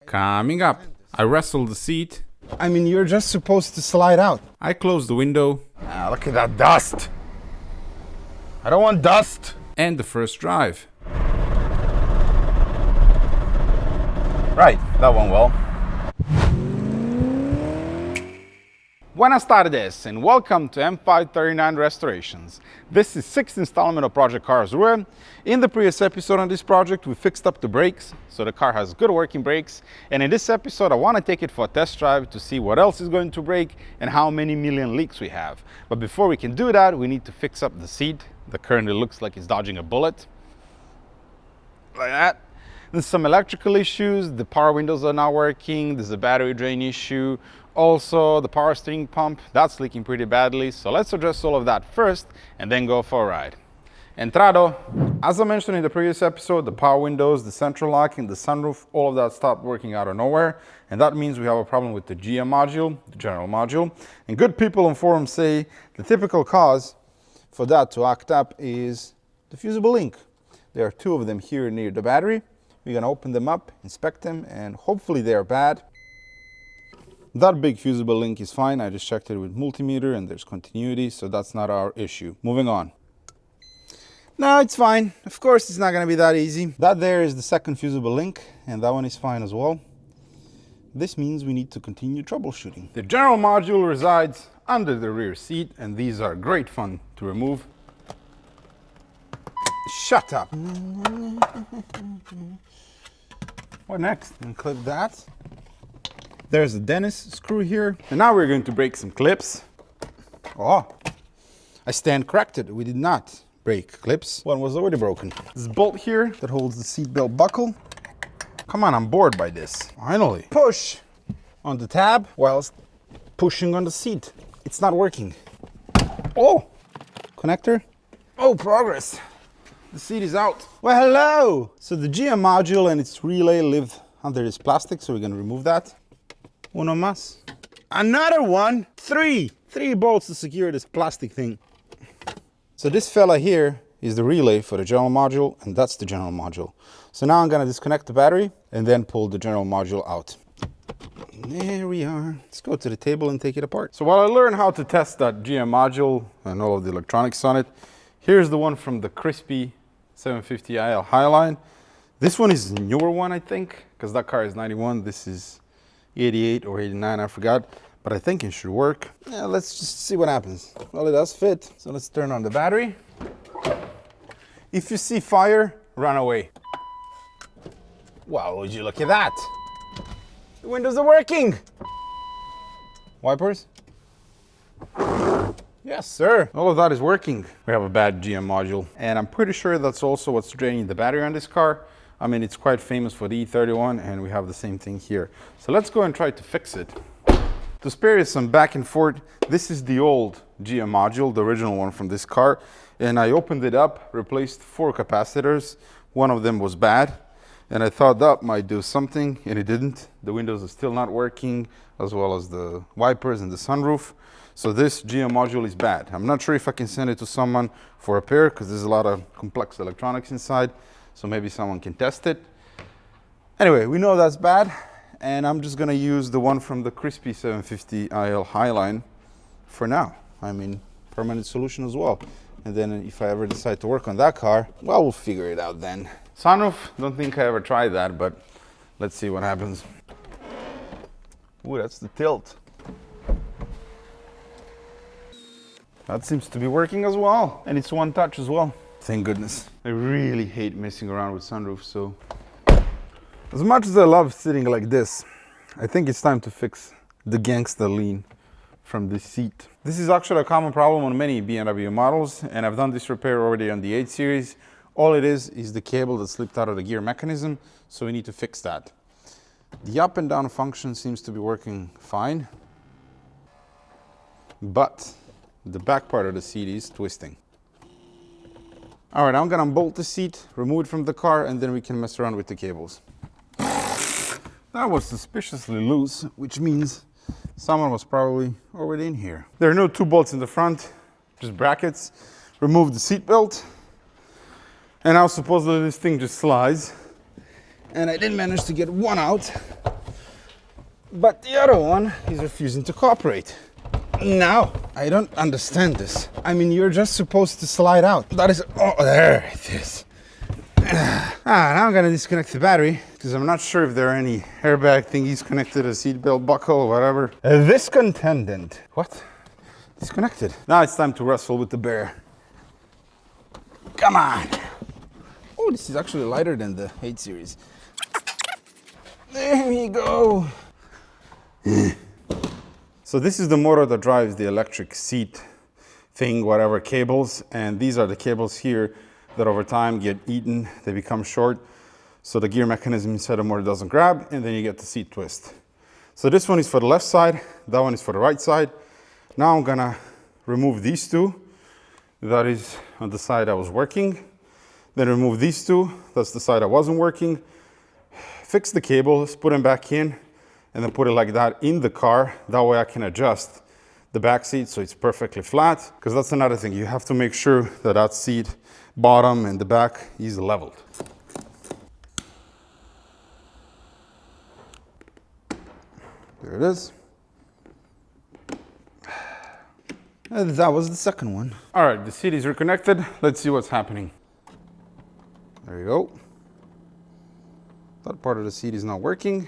Coming up, I wrestled the seat. I mean, you're just supposed to slide out. I closed the window. Ah, look at that dust. I don't want dust. And the first drive. Right, that went well. Buenas tardes and welcome to M539 Restorations. This is 6th installment of Project Karlsruhe. In the previous episode on this project, we fixed up the brakes, so the car has good working brakes. And in this episode, I want to take it for a test drive to see what else is going to break and how many million leaks we have. But before we can do that, we need to fix up the seat that currently looks like it's dodging a bullet. Like that. There's some electrical issues, the power windows are not working, there's a battery drain issue. Also, the power steering pump, that's leaking pretty badly. So let's address all of that first and then go for a ride. Entrado. As I mentioned in the previous episode, the power windows, the central locking, the sunroof, all of that stopped working out of nowhere. And that means we have a problem with the GM module, the general module. And good people on forums say the typical cause for that to act up is the fusible link. There are two of them here near the battery. We're gonna open them up, inspect them, and hopefully they're bad. That big fusible link is fine. I just checked it with multimeter and there's continuity, so that's not our issue. Moving on. No, it's fine. Of course, it's not gonna be that easy. That there is the second fusible link, and that one is fine as well. This means we need to continue troubleshooting. The general module resides under the rear seat, and these are great fun to remove. Shut up. What next? Unclip that. There's a Dennis screw here. And now we're going to break some clips. Oh, I stand corrected. We did not break clips. One was already broken. This bolt here that holds the seatbelt buckle. Come on, I'm bored by this. Finally. Push on the tab whilst pushing on the seat. It's not working. Oh, connector. Oh, progress. The seat is out. Well, hello. So the GM module and its relay live under this plastic, so we're going to remove that. Uno más. Another one. Three bolts to secure this plastic thing. So this fella here is the relay for the general module, and that's the general module. So now I'm going to disconnect the battery and then pull the general module out. There we are. Let's go to the table and take it apart. So while I learn how to test that GM module and all of the electronics on it, here's the one from the crispy 750iL Highline. This one is the newer one, I think, because that car is 91. This is 88 or 89, I forgot, but I think it should work. Yeah, let's just see what happens. Well, it does fit. So let's turn on the battery. If you see fire, run away. Wow, would you look at that? The windows are working. Wipers? Yes, sir. All of that is working. We have a bad GM module, and I'm pretty sure that's also what's draining the battery on this car. I mean, it's quite famous for the E31, and we have the same thing here. So let's go and try to fix it. To spare you some back and forth, this is the old GM module, the original one from this car, and I opened it up, replaced 4 capacitors. One of them was bad, and I thought that might do something, and it didn't. The windows are still not working, as well as the wipers and the sunroof. So this GM module is bad. I'm not sure if I can send it to someone for repair, because there's a lot of complex electronics inside. So maybe someone can test it. Anyway, we know that's bad, and I'm just gonna use the one from the crispy 750iL Highline for now. I mean, permanent solution as well. And then if I ever decide to work on that car, well, we'll figure it out then. Sunroof, don't think I ever tried that, but let's see what happens. Ooh, that's the tilt. That seems to be working as well, and it's one touch as well. Thank goodness. I really hate messing around with sunroofs, so as much as I love sitting like this, I think it's time to fix the gangsta lean from this seat. This is actually a common problem on many BMW models, and I've done this repair already on the 8 Series. All it is the cable that slipped out of the gear mechanism, so we need to fix that. The up and down function seems to be working fine, but the back part of the seat is twisting. All right, I'm gonna unbolt the seat, remove it from the car, and then we can mess around with the cables. That was suspiciously loose, which means someone was probably already in here. There are no 2 bolts in the front, just brackets. Remove the seat belt, and now supposedly this thing just slides. And I did manage to get one out. but the other one is refusing to cooperate. Now, I don't understand this. I mean, you're just supposed to slide out. That is, oh, there it is. Now I'm gonna disconnect the battery because I'm not sure if there are any airbag thingies connected, a seatbelt buckle or whatever. This contendant, what? Disconnected. Now it's time to wrestle with the bear. Come on. Oh, this is actually lighter than the 8 Series. There we go. So this is the motor that drives the electric seat thing, whatever, cables. And these are the cables here that over time get eaten, they become short. So the gear mechanism inside the motor doesn't grab, and then you get the seat twist. So this one is for the left side, that one is for the right side. Now I'm gonna remove these two. That is on the side I was working. Then remove these two, that's the side I wasn't working. Fix the cables, put them back in, and then put it like that in the car. That way I can adjust the back seat so it's perfectly flat. Because that's another thing, you have to make sure that that seat bottom and the back is leveled. There it is. And that was the second one. All right, the seat is reconnected. Let's see what's happening. There you go. That part of the seat is not working.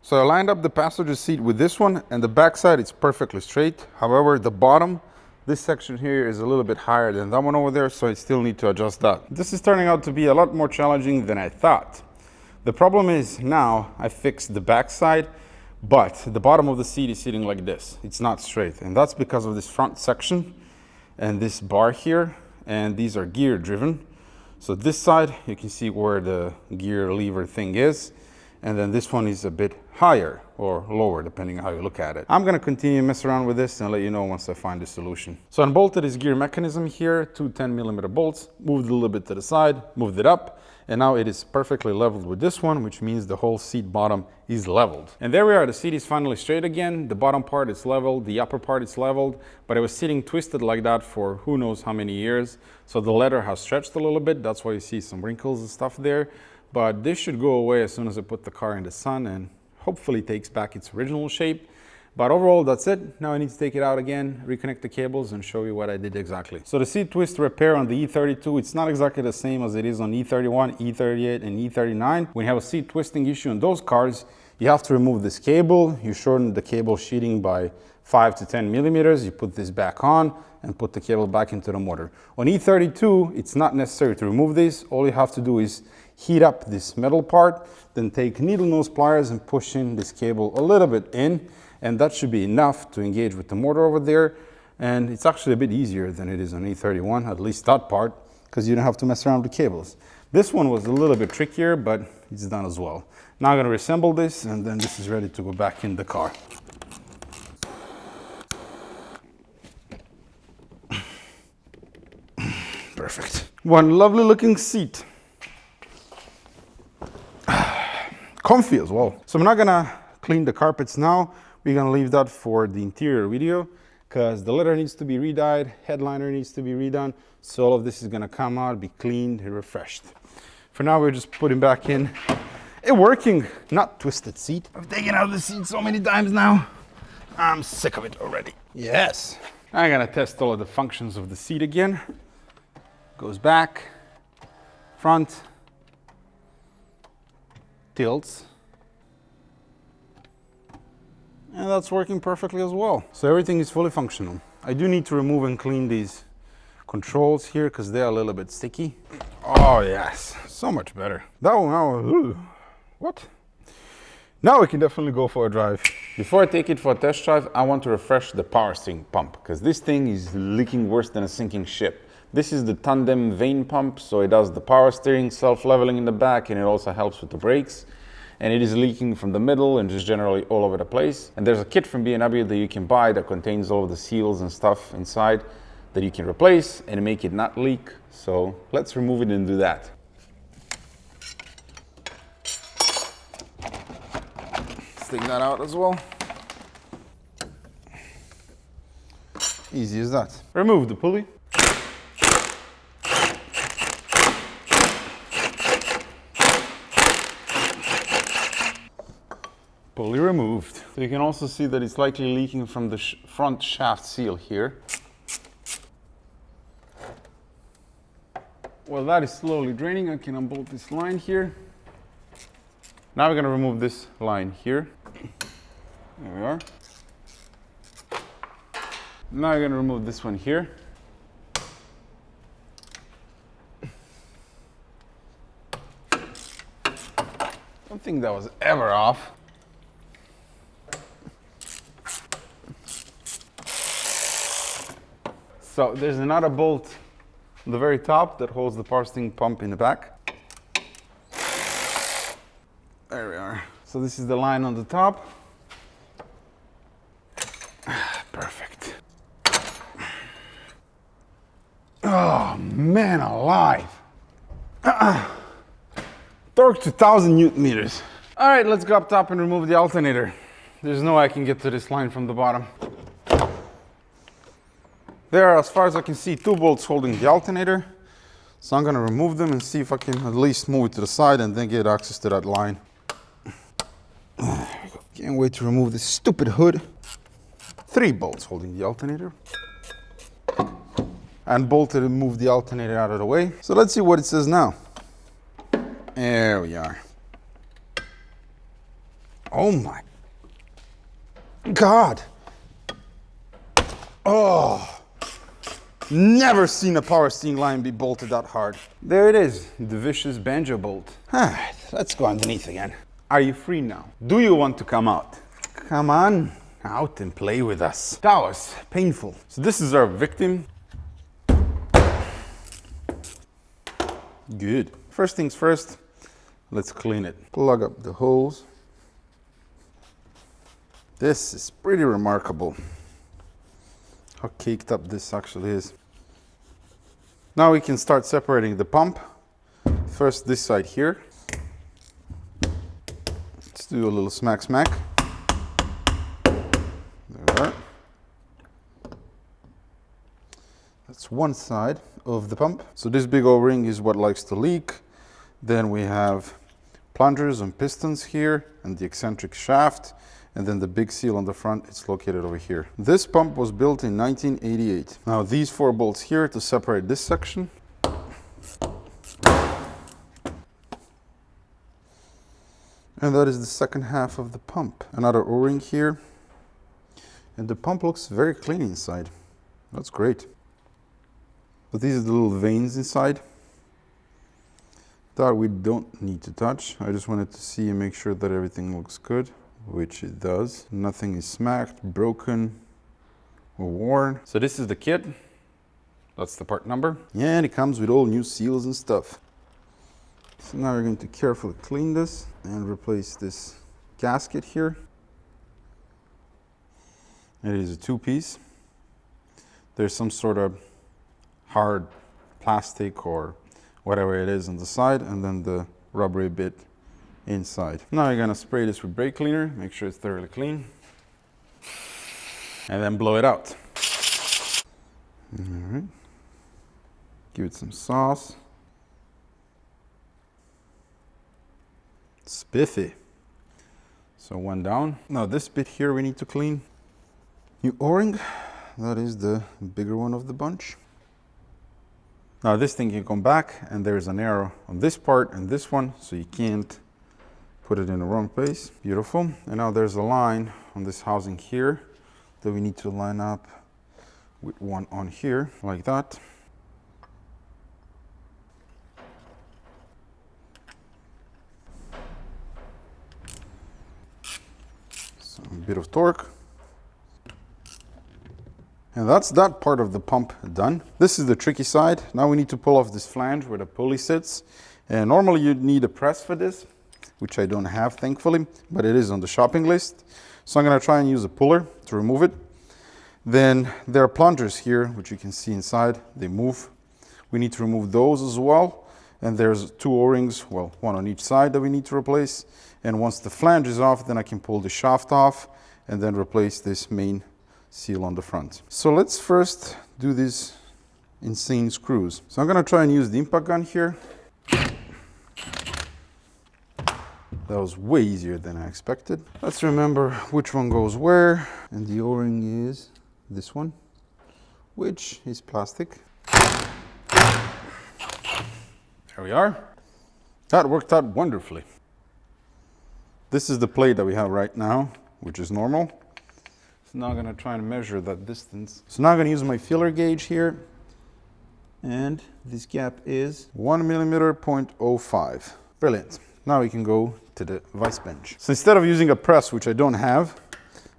So I lined up the passenger seat with this one, and the back side is perfectly straight. However, the bottom, this section here is a little bit higher than that one over there, so I still need to adjust that. This is turning out to be a lot more challenging than I thought. The problem is now I fixed the back side, but the bottom of the seat is sitting like this. It's not straight, and that's because of this front section and this bar here, and these are gear driven. So this side, you can see where the gear lever thing is, and then this one is a bit higher or lower depending on how you look at it. I'm going to continue to mess around with this and let you know once I find the solution. So I unbolted this gear mechanism here, two 10mm bolts, moved it a little bit to the side, moved it up, and now it is perfectly leveled with this one, which means the whole seat bottom is leveled. And there we are, the seat is finally straight again. The bottom part is leveled, the upper part is leveled, but it was sitting twisted like that for who knows how many years. So the leather has stretched a little bit, that's why you see some wrinkles and stuff there. But this should go away as soon as I put the car in the sun and hopefully takes back its original shape. But overall, that's it. Now I need to take it out again, reconnect the cables, and show you what I did exactly. So the seat twist repair on the E32, it's not exactly the same as it is on E31, E38, and E39. When you have a seat twisting issue in those cars, you have to remove this cable. You shorten the cable sheeting by 5 to 10 millimeters. You put this back on and put the cable back into the motor. On E32, it's not necessary to remove this. All you have to do is heat up this metal part, then take needle nose pliers and push in this cable a little bit in, and that should be enough to engage with the motor over there. And it's actually a bit easier than it is on E31, at least that part, because you don't have to mess around with cables. This one was a little bit trickier, but it's done as well. Now I'm going to reassemble this, and then this is ready to go back in the car. Perfect. One lovely looking seat. Comfy as well. So I'm not gonna clean the carpets now. We're gonna leave that for the interior video because the leather needs to be re-dyed, headliner needs to be redone. So all of this is gonna come out, be cleaned and refreshed. For now, we're just putting back in a working, not twisted seat. I've taken out the seat so many times now. I'm sick of it already. Yes. I'm gonna test all of the functions of the seat again. Goes back, front, tilts, and that's working perfectly as well. So everything is fully functional. I do need to remove and clean these controls here because they are a little bit sticky. Oh yes, so much better. That one now, what? Now we can definitely go for a drive. Before I take it for a test drive, I want to refresh the power steering pump because this thing is leaking worse than a sinking ship. This is the tandem vane pump, so it does the power steering, self-leveling in the back, and it also helps with the brakes. And it is leaking from the middle and just generally all over the place. And there's a kit from BMW that you can buy that contains all of the seals and stuff inside that you can replace and make it not leak. So let's remove it and do that. Let's take that out as well. Easy as that. Remove the pulley. fully removed. So you can also see that it's likely leaking from the front shaft seal here. While that is slowly draining, I can unbolt this line here. Now we're going to remove this line here. There we are. Now we're going to remove this one here. Don't think that was ever off. So there's another bolt on the very top that holds the parsing pump in the back. There we are. So this is the line on the top. Perfect. Oh man alive. Torque to 1000 Newton meters. All right, let's go up top and remove the alternator. There's no way I can get to this line from the bottom. There are, as far as I can see, 2 bolts holding the alternator. So I'm gonna remove them and see if I can at least move it to the side and then get access to that line. There we go. Can't wait to remove this stupid hood. 3 bolts holding the alternator. And bolted and moved the alternator out of the way. So let's see what it says now. There we are. Oh my God. Oh, never seen a power steering line be bolted that hard. There it is, the vicious banjo bolt. All right, let's go underneath again. Are you free now? Do you want to come out? Come on out and play with us. That was painful. So this is our victim. Good. First things first, let's clean it. Plug up the holes. This is pretty remarkable how caked up this actually is. Now we can start separating the pump. First this side here. Let's do a little smack smack. There we are. That's one side of the pump. So this big O-ring is what likes to leak. Then we have plungers and pistons here and the eccentric shaft. And then the big seal on the front, it's located over here. This pump was built in 1988. Now these 4 bolts here to separate this section. And that is the second half of the pump. Another O-ring here. And the pump looks very clean inside. That's great. But these are the little veins inside that we don't need to touch. I just wanted to see and make sure that everything looks good, which it does. Nothing is smacked, broken, or worn. So this is the kit. That's the part number. Yeah, and it comes with all new seals and stuff. So now we're going to carefully clean this and replace this gasket here. It is a 2-piece. There's some sort of hard plastic or whatever it is on the side, and then the rubbery bit inside. Now you're gonna spray this with brake cleaner, make sure it's thoroughly clean, and then blow it out. All right. Give it some sauce. Spiffy. So one down. Now this bit here we need to clean. New O-ring, that is the bigger one of the bunch. Now this thing can come back, and there's an arrow on this part and this one, so you can't put it in the wrong place. Beautiful. And now there's a line on this housing here that we need to line up with one on here, like that. So a bit of torque. And that's that part of the pump done. This is the tricky side. Now we need to pull off this flange where the pulley sits. And normally you'd need a press for this, which I don't have, thankfully, but it is on the shopping list. So I'm gonna try and use a puller to remove it. Then there are plungers here, which you can see inside, they move. We need to remove those as well. And there's 2 O-rings, well, one on each side that we need to replace. And once the flange is off, then I can pull the shaft off and then replace this main seal on the front. So let's first do these insane screws. So I'm gonna try and use the impact gun here. That was way easier than I expected. Let's remember which one goes where. And the O-ring is this one, which is plastic. There we are. That worked out wonderfully. This is the plate that we have right now, which is normal. So now I'm gonna try and measure that distance. So now I'm gonna use my feeler gauge here. And this gap is 1 millimeter, 0.05. Brilliant. Now we can go to the vice bench. So instead of using a press, which I don't have,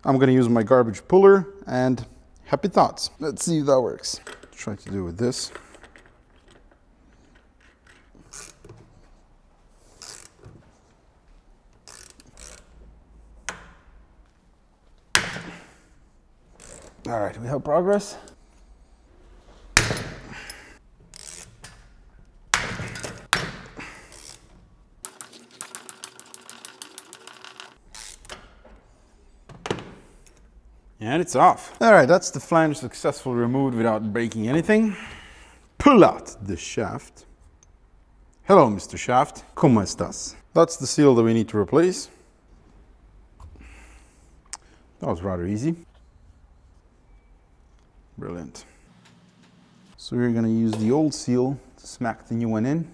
I'm gonna use my garbage puller and happy thoughts. Let's see if that works. Try to do with this. All right, we have progress. And it's off. All right, that's the flange successfully removed without breaking anything. Pull out the shaft. Hello, Mr. Shaft. ¿Cómo estás? That's the seal that we need to replace. That was rather easy. Brilliant. So we're going to use the old seal to smack the new one in.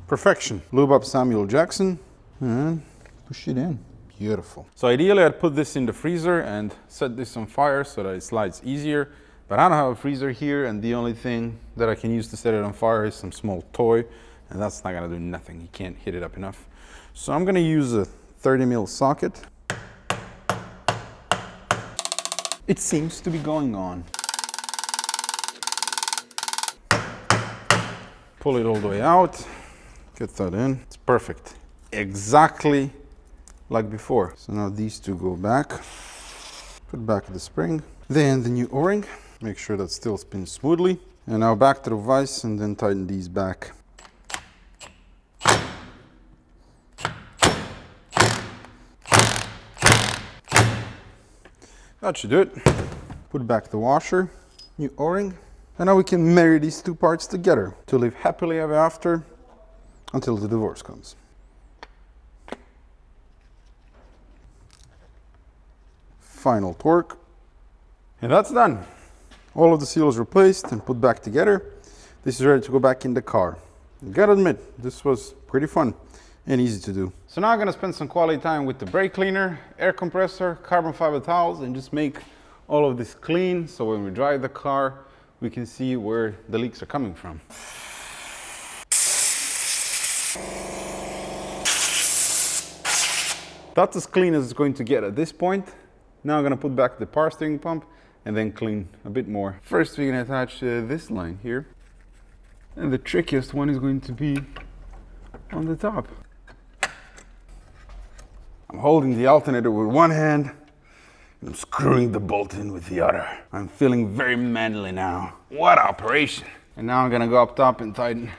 Perfection. Lube up Samuel Jackson and push it in. Beautiful. So ideally I'd put this in the freezer and set this on fire so that it slides easier. But I don't have a freezer here, and the only thing that I can use to set it on fire is some small toy, and that's not gonna do nothing. You can't heat it up enough. So I'm gonna use a 30mm socket. It seems to be going on. Pull it all the way out. Get that in. It's perfect. Exactly like before. So now these two go back. Put back the spring. Then the new O-ring. Make sure that still spins smoothly. And now back to the vise and then tighten these back. That should do it. Put back the washer, new O-ring. And now we can marry these two parts together to live happily ever after until the divorce comes. Final torque. And that's done. All of the seals replaced and put back together. This is ready to go back in the car. I gotta admit, this was pretty fun and easy to do. So now I'm gonna spend some quality time with the brake cleaner, air compressor, carbon fiber towels, and just make all of this clean so when we drive the car, we can see where the leaks are coming from. That's as clean as it's going to get at this point. Now I'm gonna put back the power steering pump and then clean a bit more. First, we're gonna attach this line here. And the trickiest one is going to be on the top. I'm holding the alternator with one hand, and I'm screwing the bolt in with the other. I'm feeling very manly now. What operation! And now I'm gonna go up top and tighten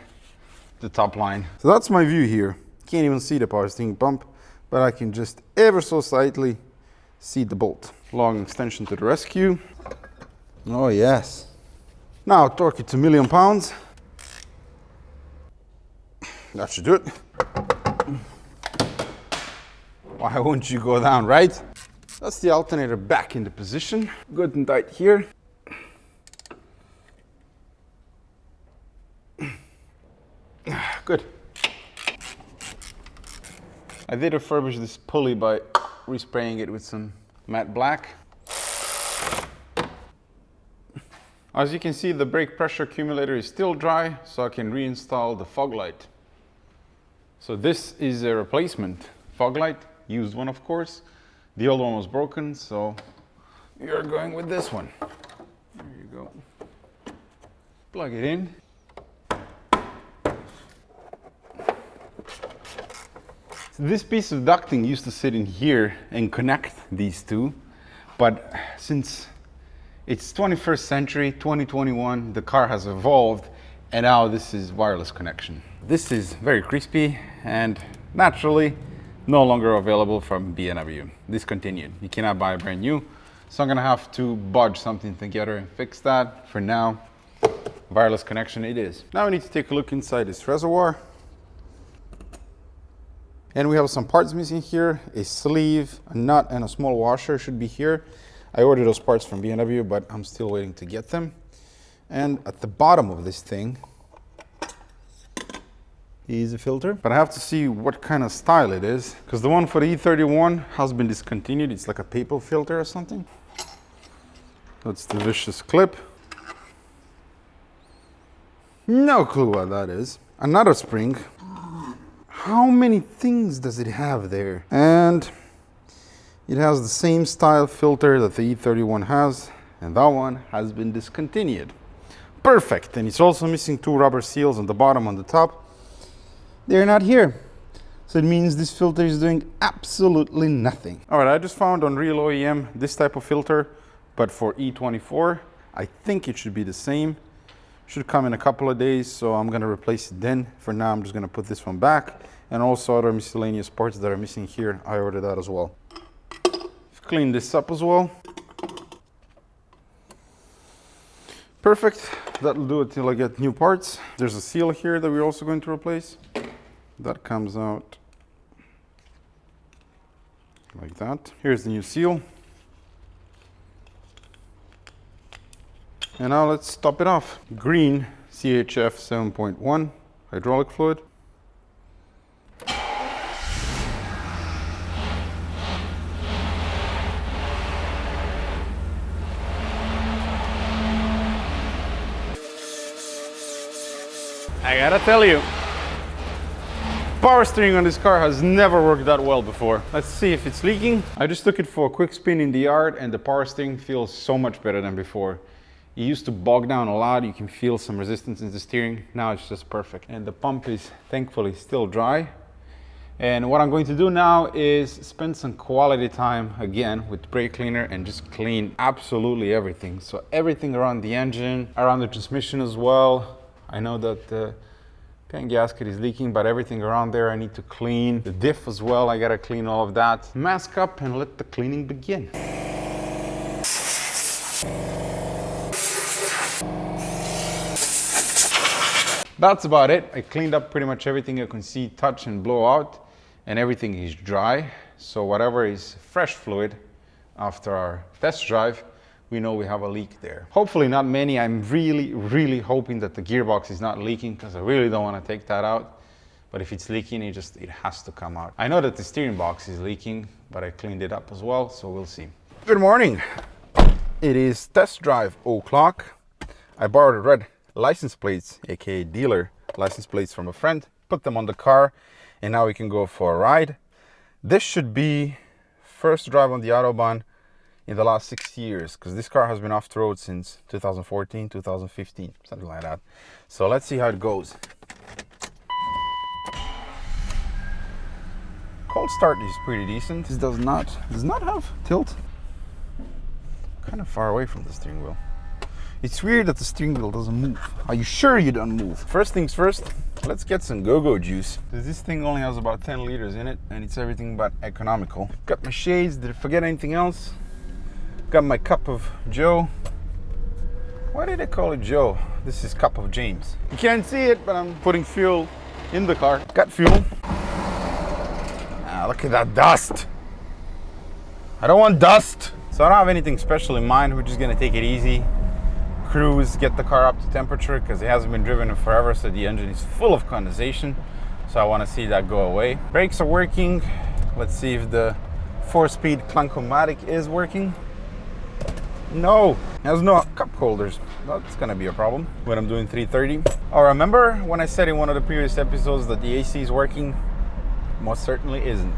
the top line. So that's my view here. Can't even see the power steering pump, but I can just ever so slightly see the bolt. Long extension to the rescue. Oh yes. Now torque it to 1,000,000 pounds. That should do it. Why won't you go down, right? That's the alternator back into position. Good and tight here. Good. I did refurbish this pulley by respraying it with some matte black. As you can see, the brake pressure accumulator is still dry, so I can reinstall the fog light. So this is a replacement fog light, used one of course. The old one was broken, so we are going with this one. There you go. Plug it in. So this piece of ducting used to sit in here and connect these two, but since it's 21st century, 2021, the car has evolved, and now this is wireless connection. This is very crispy and naturally no longer available from BMW. Discontinued. You cannot buy a brand new. So I'm gonna have to budge something together and fix that. For now, wireless connection it is. Now we need to take a look inside this reservoir. And we have some parts missing here. A sleeve, a nut, and a small washer should be here. I ordered those parts from BMW, but I'm still waiting to get them. And at the bottom of this thing is a filter. But I have to see what kind of style it is, because the one for the E31 has been discontinued. It's like a paper filter or something. That's the vicious clip. No clue what that is. Another spring. How many things does it have there? And it has the same style filter that the E31 has, and that one has been discontinued. Perfect. And it's also missing 2 rubber seals on the bottom, on the top. They're not here. So it means this filter is doing absolutely nothing. All right, I just found on Real OEM this type of filter, but for E24. I think it should be the same. Should come in a couple of days, so I'm gonna replace it then. For now, I'm just gonna put this one back, and also other miscellaneous parts that are missing here, I ordered that as well. Clean this up as well. Perfect, that'll do it till I get new parts. There's a seal here that we're also going to replace. That comes out like that. Here's the new seal. And now let's top it off. Green CHF 7.1 hydraulic fluid. I gotta tell you, power steering on this car has never worked that well before. Let's see if it's leaking. I just took it for a quick spin in the yard, and the power steering feels so much better than before. It used to bog down a lot. You can feel some resistance in the steering. Now it's just perfect. And the pump is thankfully still dry. And what I'm going to do now is spend some quality time again with brake cleaner and just clean absolutely everything. So everything around the engine, around the transmission as well. I know that the pan gasket is leaking, but everything around there I need to clean. The diff as well, I gotta clean all of that. Mask up and let the cleaning begin. That's about it. I cleaned up pretty much everything you can see, touch and blow out, and everything is dry. So whatever is fresh fluid after our test drive, we know we have a leak there. Hopefully not many. I'm really hoping that the gearbox is not leaking, because I really don't want to take that out. But if it's leaking, it has to come out. I know that the steering box is leaking, but I cleaned it up as well, so we'll see. Good morning. It is test drive o'clock. I borrowed red license plates, aka dealer license plates, from a friend, put them on the car, and now we can go for a ride. This should be first drive on the Autobahn in the last 6 years, because this car has been off the road since 2014, 2015, something like that. So let's see how it goes. Cold start is pretty decent. This does not have tilt. Kind of far away from the steering wheel. It's weird that the steering wheel doesn't move. Are you sure you don't move? First things first, let's get some go-go juice. This thing only has about 10 liters in it, and it's everything but economical. Got my shades. Did I forget anything else? Got my cup of Joe. Why did I call it Joe? This is cup of James. You can't see it, but I'm putting fuel in the car. Got fuel. Ah, look at that dust. I don't want dust. So I don't have anything special in mind. We're just gonna take it easy. Cruise, get the car up to temperature, because it hasn't been driven in forever, so the engine is full of condensation. So I want to see that go away. Brakes are working. Let's see if the 4-speed Clank-O-Matic is working. No, it has no cup holders. That's gonna be a problem when I'm doing 330. Oh, remember when I said in one of the previous episodes that the AC is working? Most certainly isn't.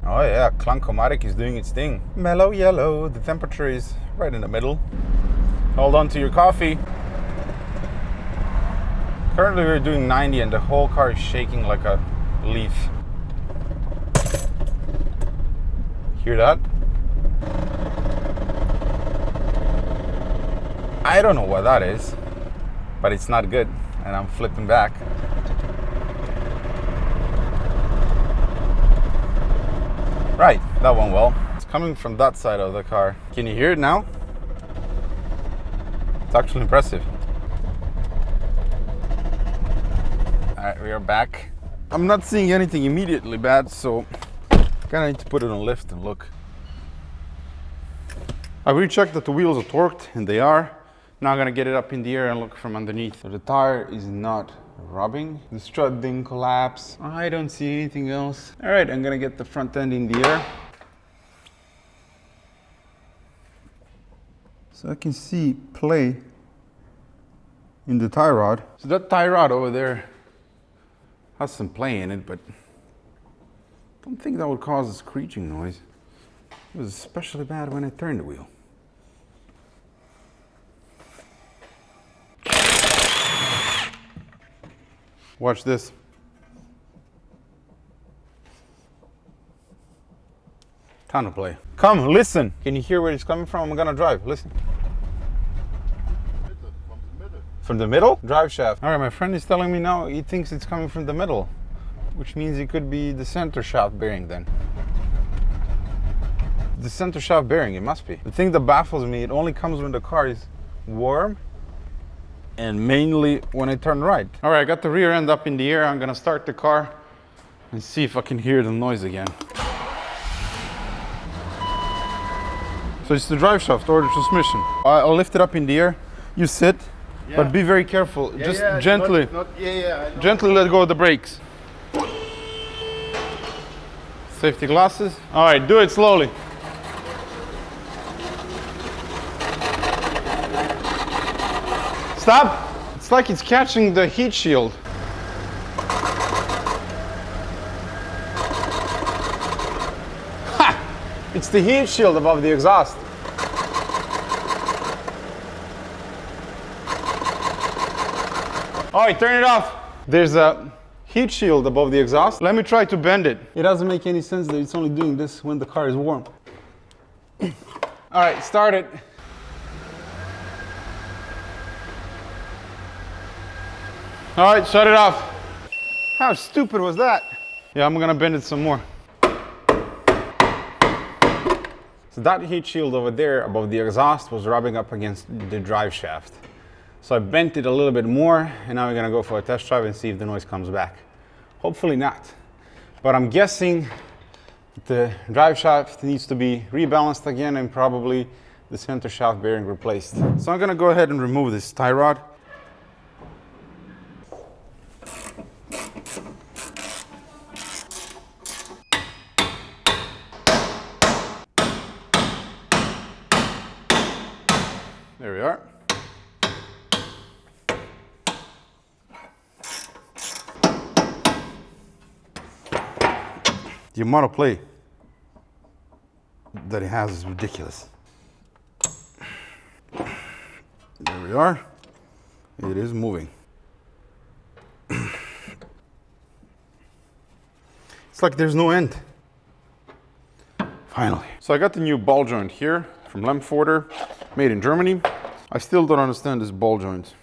Oh yeah, Clank-O-Matic is doing its thing. Mellow yellow, the temperature is right in the middle. Hold on to your coffee. Currently we're doing 90 and the whole car is shaking like a leaf. Hear that? I don't know what that is, but it's not good, and I'm flipping back. Right, that went well. Let's coming from that side of the car. Can you hear it now? It's actually impressive. All right, we are back. I'm not seeing anything immediately bad, so kind of need to put it on lift and look. I rechecked that the wheels are torqued, and they are. Now I'm gonna get it up in the air and look from underneath. So the tire is not rubbing. The strut didn't collapse. I don't see anything else. All right, I'm gonna get the front end in the air. So I can see play in the tie rod. So that tie rod over there has some play in it, but I don't think that would cause a screeching noise. It was especially bad when I turned the wheel. Watch this. Ton of play. Come, listen. Can you hear where it's coming from? I'm gonna drive. Listen. From the middle? Drive shaft. All right, my friend is telling me now he thinks it's coming from the middle, which means it could be the center shaft bearing then. The center shaft bearing, it must be. The thing that baffles me, it only comes when the car is warm and mainly when I turn right. All right, I got the rear end up in the air. I'm gonna start the car and see if I can hear the noise again. So it's the drive shaft or the transmission. I'll lift it up in the air. You sit, but be very careful. Just gently, gently let go of the brakes. Safety glasses. All right, do it slowly. Stop. It's like it's catching the heat shield. Ha! It's the heat shield above the exhaust. All right, turn it off. There's a heat shield above the exhaust. Let me try to bend it. It doesn't make any sense that it's only doing this when the car is warm. All right, start it. All right, shut it off. How stupid was that? Yeah, I'm gonna bend it some more. So that heat shield over there above the exhaust was rubbing up against the drive shaft. So I bent it a little bit more, and now we're gonna go for a test drive and see if the noise comes back. Hopefully not. But I'm guessing the drive shaft needs to be rebalanced again and probably the center shaft bearing replaced. So I'm gonna go ahead and remove this tie rod. There we are. The amount of play that it has is ridiculous. There we are. It is moving. It's like there's no end. Finally. So I got the new ball joint here from Lemforder, made in Germany. I still don't understand this ball joint.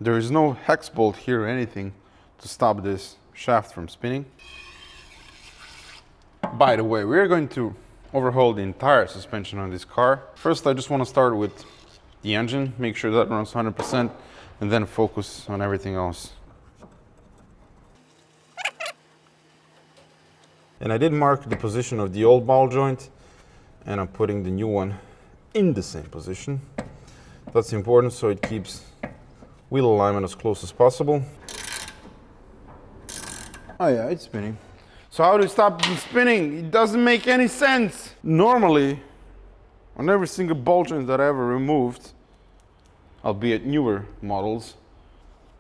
There is no hex bolt here or anything to stop this shaft from spinning. By the way, we're going to overhaul the entire suspension on this car. First, I just want to start with the engine, make sure that runs 100%, and then focus on everything else. And I did mark the position of the old ball joint, and I'm putting the new one in the same position. That's important, so it keeps wheel alignment as close as possible. Oh yeah, it's spinning. So how do you stop it from spinning? It doesn't make any sense. Normally, on every single ball joint that I ever removed, albeit newer models,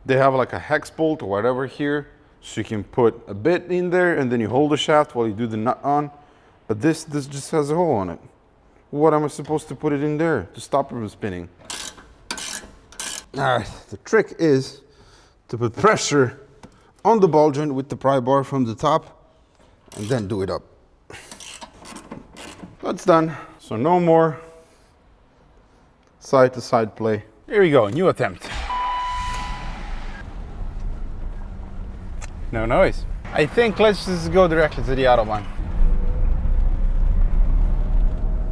they have like a hex bolt or whatever here, so you can put a bit in there and then you hold the shaft while you do the nut on. But this just has a hole on it. What am I supposed to put it in there to stop it from spinning? All right, the trick is to put pressure on the ball joint with the pry bar from the top and then do it up. That's done. So no more side to side play. Here we go, new attempt. No noise. I think let's just go directly to the Autobahn.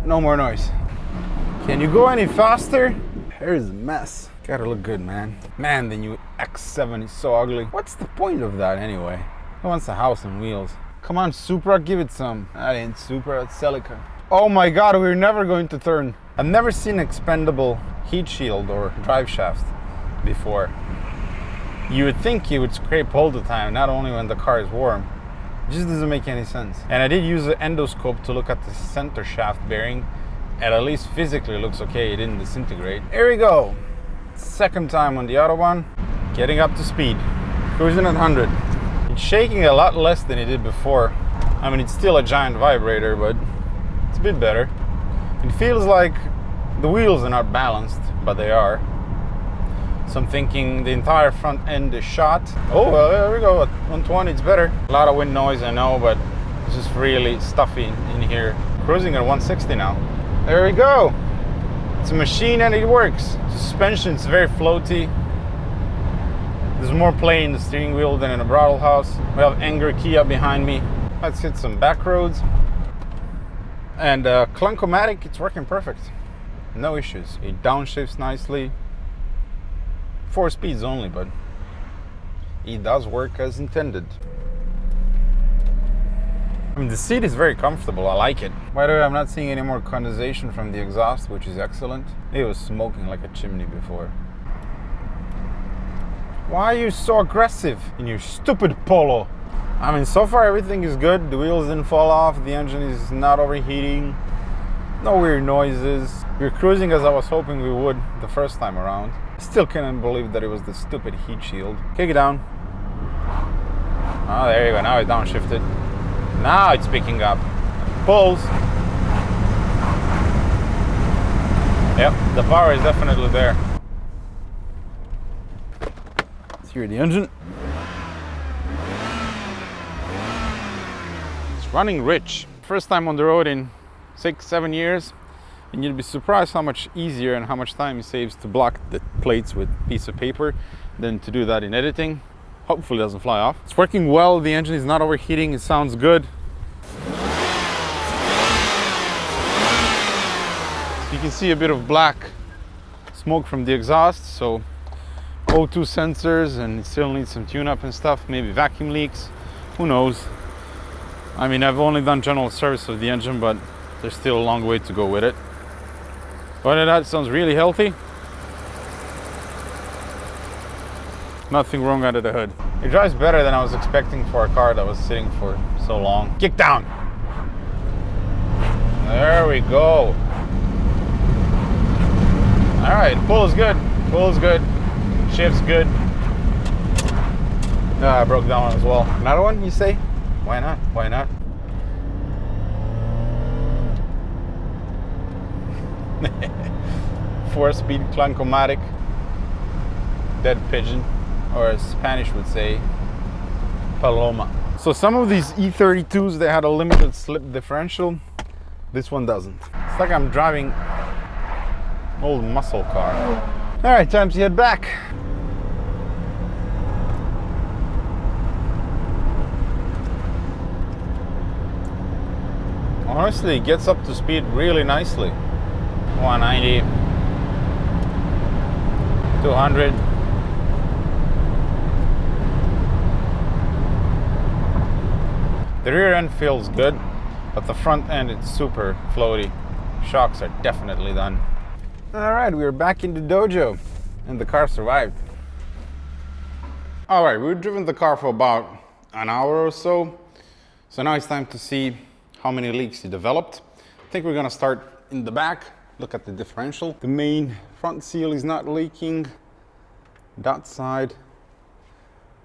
No more noise. Can you go any faster? Here's a mess. Gotta look good, man. Man, the new X7 is so ugly. What's the point of that anyway? Who wants a house on wheels? Come on, Supra, give it some. That ain't Supra, it's Celica. Oh my god, we're never going to turn. I've never seen expendable heat shield or drive shaft before. You would think it would scrape all the time, not only when the car is warm. It just doesn't make any sense. And I did use an endoscope to look at the center shaft bearing. And at least physically looks okay, it didn't disintegrate. Here we go. Second time on the Autobahn, getting up to speed. Cruising at 100. It's shaking a lot less than it did before. I mean, it's still a giant vibrator, but it's a bit better. It feels like the wheels are not balanced, but they are. So I'm thinking the entire front end is shot. Oh, well, there we go. At 120, it's better. A lot of wind noise, I know, but it's just really stuffy in here. Cruising at 160 now. There we go. It's a machine and it works. Suspension's very floaty. There's more play in the steering wheel than in a throttle house. We have Anger Kia behind me. Let's hit some back roads. And Clunkomatic, it's working perfect. No issues. It downshifts nicely. 4 speeds only, but it does work as intended. I mean, the seat is very comfortable. I like it. By the way, I'm not seeing any more condensation from the exhaust, which is excellent. It was smoking like a chimney before. Why are you so aggressive in your stupid Polo? I mean, so far everything is good. The wheels didn't fall off. The engine is not overheating. No weird noises. We're cruising as I was hoping we would the first time around. Still can't believe that it was the stupid heat shield. Kick it down. Oh, there you go. Now it downshifted. Now it's picking up. Pulls. Yep, the power is definitely there. Let's hear the engine. It's running rich. First time on the road in 6-7 years. And you'd be surprised how much easier and how much time it saves to block the plates with a piece of paper than to do that in editing. Hopefully it doesn't fly off. It's working well, the engine is not overheating, it sounds good. You can see a bit of black smoke from the exhaust, so O2 sensors, and it still needs some tune-up and stuff, maybe vacuum leaks, who knows. I mean, I've only done general service of the engine, but there's still a long way to go with it. Other than that, it sounds really healthy. Nothing wrong under the hood. It drives better than I was expecting for a car that was sitting for so long. Kick down. There we go. All right, pull is good. Pull is good. Shift's good. I broke that one as well. Another one, you say? Why not? Why not? Four-speed Clunkomatic. Dead pigeon. Or as Spanish would say, paloma. So some of these E32s, they had a limited slip differential. This one doesn't. It's like I'm driving an old muscle car. All right, time to head back. Honestly, it gets up to speed really nicely. 190, 200. The rear end feels good, but the front end is super floaty. Shocks are definitely done. All right, we're back in the dojo and the car survived. All right, we've driven the car for about an hour or so. So now it's time to see how many leaks it developed. I think we're gonna start in the back, look at the differential. The main front seal is not leaking. That side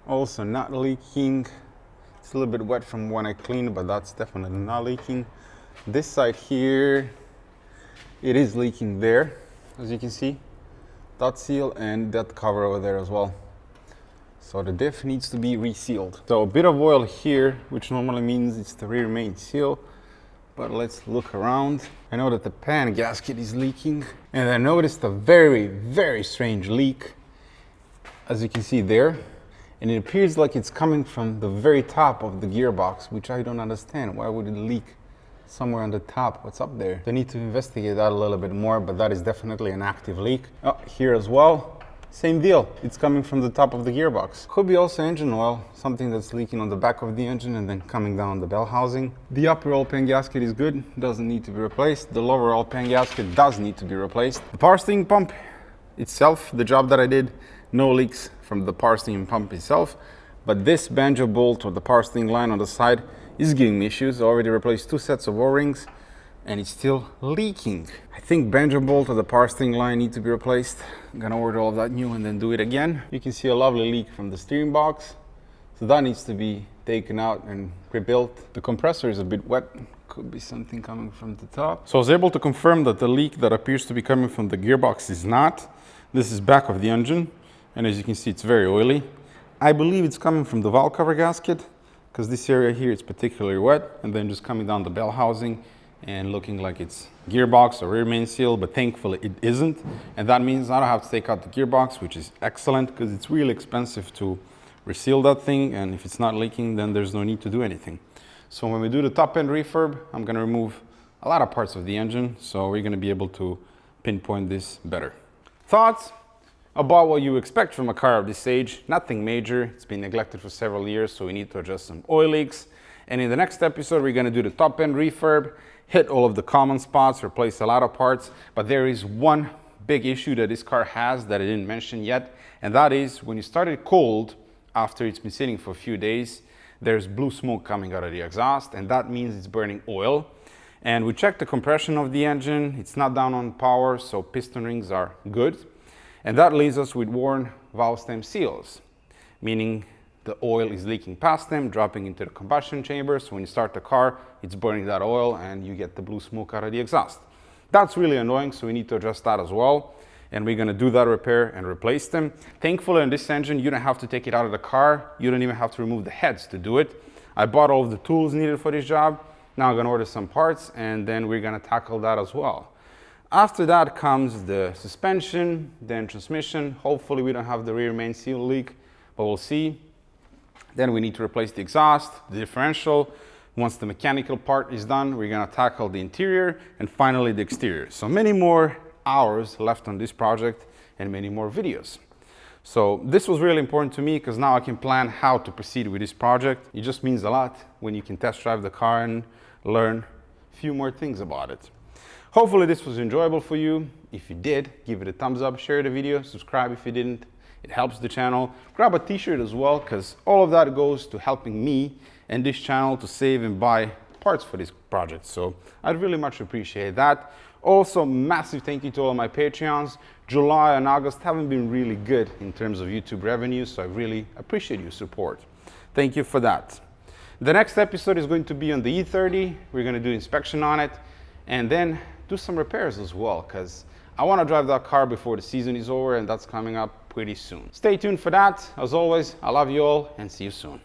also not leaking. It's a little bit wet from when I cleaned, but that's definitely not leaking. This side here, it is leaking there, as you can see. That seal and that cover over there as well. So the diff needs to be resealed. So a bit of oil here, which normally means it's the rear main seal. But let's look around. I know that the pan gasket is leaking. And I noticed a very, very strange leak, as you can see there. And it appears like it's coming from the very top of the gearbox, which I don't understand. Why would it leak somewhere on the top. What's up there? I need to investigate that a little bit more, but that is definitely an active leak. Oh, here as well. Same deal. It's coming from the top of the gearbox. Could be also engine oil, something that's leaking on the back of the engine and then coming down the bell housing. The upper oil pan gasket is good, doesn't need to be replaced. The lower oil pan gasket does need to be replaced. The power steering pump itself, the job that I did, no leaks from the power steering pump itself, but this banjo bolt or the power steering line on the side is giving me issues. I already replaced 2 sets of O-rings and it's still leaking. I think banjo bolt or the power steering line need to be replaced. I'm gonna order all of that new and then do it again. You can see a lovely leak from the steering box, so that needs to be taken out and rebuilt. The compressor is a bit wet, could be something coming from the top. So I was able to confirm that the leak that appears to be coming from the gearbox is not. This is back of the engine, and as you can see, it's very oily. I believe it's coming from the valve cover gasket, because this area here is particularly wet, and then just coming down the bell housing and looking like it's gearbox or rear main seal, but thankfully it isn't. And that means I don't have to take out the gearbox, which is excellent because it's really expensive to reseal that thing. And if it's not leaking, then there's no need to do anything. So when we do the top end refurb, I'm gonna remove a lot of parts of the engine. So we're gonna be able to pinpoint this better. Thoughts about what you expect from a car of this age? Nothing major. It's been neglected for several years, so we need to adjust some oil leaks. And in the next episode, we're gonna do the top end refurb, hit all of the common spots, replace a lot of parts. But there is one big issue that this car has that I didn't mention yet, and that is when you start it cold, after it's been sitting for a few days, there's blue smoke coming out of the exhaust, and that means it's burning oil. And we checked the compression of the engine. It's not down on power, so piston rings are good. And that leaves us with worn valve stem seals, meaning the oil is leaking past them, dropping into the combustion chamber. So when you start the car, it's burning that oil and you get the blue smoke out of the exhaust. That's really annoying, so we need to adjust that as well. And we're gonna do that repair and replace them. Thankfully, on this engine, you don't have to take it out of the car. You don't even have to remove the heads to do it. I bought all of the tools needed for this job. Now I'm gonna order some parts and then we're gonna tackle that as well. After that comes the suspension, then transmission. Hopefully we don't have the rear main seal leak, but we'll see. Then we need to replace the exhaust, the differential. Once the mechanical part is done, we're gonna tackle the interior and finally the exterior. So many more hours left on this project and many more videos. So this was really important to me because now I can plan how to proceed with this project. It just means a lot when you can test drive the car and learn a few more things about it. Hopefully this was enjoyable for you. If you did, give it a thumbs up, share the video, subscribe if you didn't. It helps the channel. Grab a t-shirt as well, because all of that goes to helping me and this channel to save and buy parts for this project. So I'd really much appreciate that. Also, massive thank you to all of my Patreons. July and August haven't been really good in terms of YouTube revenue, so I really appreciate your support. Thank you for that. The next episode is going to be on the E30. We're going to do inspection on it and then do some repairs as well, because I want to drive that car before the season is over, and that's coming up pretty soon. Stay tuned for that. As always, I love you all and see you soon.